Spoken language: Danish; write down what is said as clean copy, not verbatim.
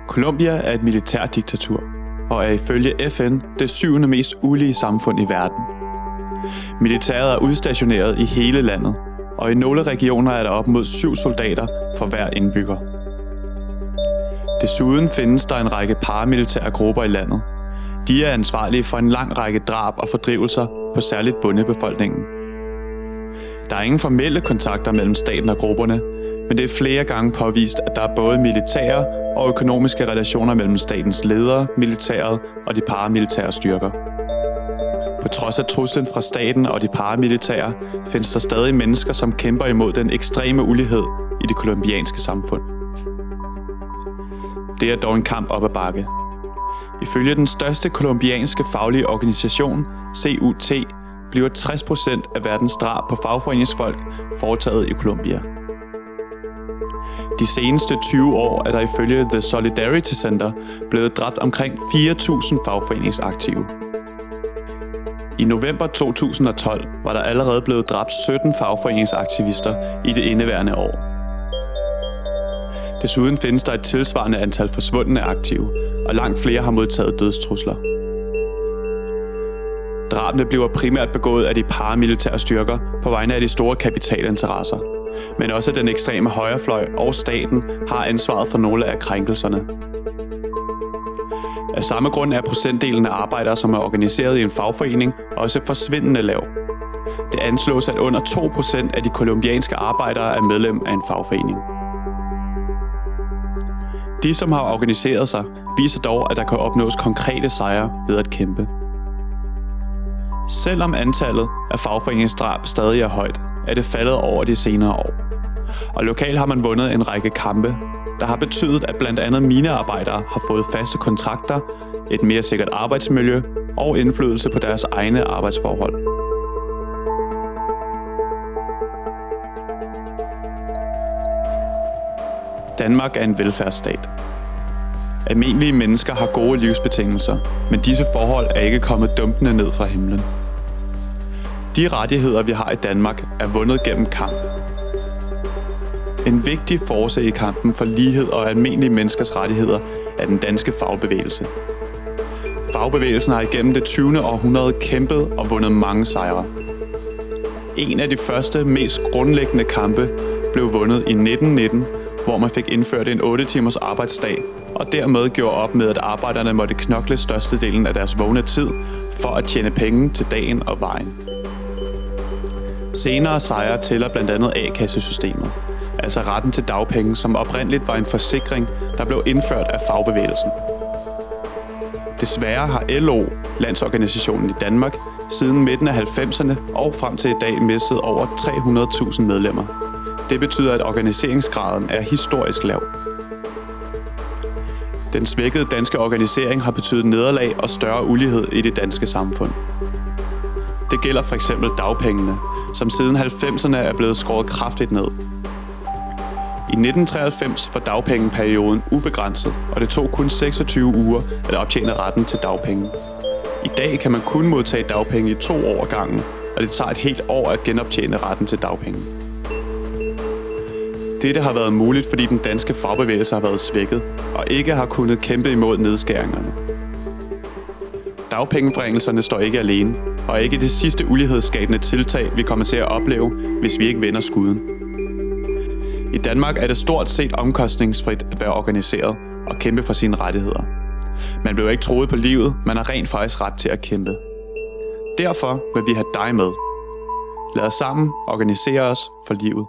Colombia er et militærdiktatur og er ifølge FN det 7. mest ulige samfund i verden. Militæret er udstationeret i hele landet, og i nogle regioner er der op mod 7 soldater for hver indbygger. Desuden findes der en række paramilitære grupper i landet. De er ansvarlige for en lang række drab og fordrivelser på særligt bondebefolkningen. Der er ingen formelle kontakter mellem staten og grupperne, men det er flere gange påvist, at der er både militære og økonomiske relationer mellem statens ledere, militæret og de paramilitære styrker. På trods af truslen fra staten og de paramilitære, findes der stadig mennesker, som kæmper imod den ekstreme ulighed i det colombianske samfund. Det er dog en kamp op ad bakke. Ifølge den største colombianske faglige organisation, CUT, bliver 60% af verdens drab på fagforeningsfolk foretaget i Colombia. De seneste 20 år er der ifølge The Solidarity Center blevet dræbt omkring 4.000 fagforeningsaktive. I november 2012 var der allerede blevet dræbt 17 fagforeningsaktivister i det indeværende år. Desuden findes der et tilsvarende antal forsvundne aktive, og langt flere har modtaget dødstrusler. Drabene bliver primært begået af de paramilitære styrker på vegne af de store kapitalinteresser, men også den ekstreme højrefløj og staten har ansvaret for nogle af krænkelserne. Af samme grund er procentdelen af arbejdere, som er organiseret i en fagforening, også forsvindende lav. Det anslås, at under 2% af de colombianske arbejdere er medlem af en fagforening. De, som har organiseret sig, viser dog, at der kan opnås konkrete sejre ved at kæmpe. Selvom antallet af fagforeningsdrab stadig er højt, er det faldet over de senere år. Og lokalt har man vundet en række kampe, der har betydet, at blandt andet minearbejdere har fået faste kontrakter, et mere sikkert arbejdsmiljø og indflydelse på deres egne arbejdsforhold. Danmark er en velfærdsstat. Almindelige mennesker har gode livsbetingelser, men disse forhold er ikke kommet dumpende ned fra himlen. De rettigheder, vi har i Danmark, er vundet gennem kamp. En vigtig force i kampen for lighed og almindelige menneskers rettigheder er den danske fagbevægelse. Fagbevægelsen har igennem det 20. århundrede kæmpet og vundet mange sejre. En af de første, mest grundlæggende kampe blev vundet i 1919, hvor man fik indført en 8 timers arbejdsdag, og dermed gjorde op med, at arbejderne måtte knokle størstedelen af deres vågne tid for at tjene penge til dagen og vejen. Senere sejre tæller blandt andet A-kassesystemet, altså retten til dagpenge, som oprindeligt var en forsikring, der blev indført af fagbevægelsen. Desværre har LO, landsorganisationen i Danmark, siden midten af 90'erne og frem til i dag mistet over 300.000 medlemmer. Det betyder, at organiseringsgraden er historisk lav. Den svækkede danske organisering har betydet nederlag og større ulighed i det danske samfund. Det gælder for eksempel dagpengene, som siden 90'erne er blevet skåret kraftigt ned. I 1993 var dagpengeperioden ubegrænset, og det tog kun 26 uger at optjene retten til dagpenge. I dag kan man kun modtage dagpenge i 2 år ad gangen, og det tager et helt år at genoptjene retten til dagpenge. Dette har været muligt, fordi den danske fagbevægelse har været svækket og ikke har kunnet kæmpe imod nedskæringerne. Dagpengeforringelserne står ikke alene, og er ikke det sidste ulighedsskabende tiltag, vi kommer til at opleve, hvis vi ikke vender skuden. I Danmark er det stort set omkostningsfrit at være organiseret og kæmpe for sine rettigheder. Man bliver ikke troet på livet, man har rent faktisk ret til at kæmpe. Derfor vil vi have dig med. Lad os sammen organisere os for livet.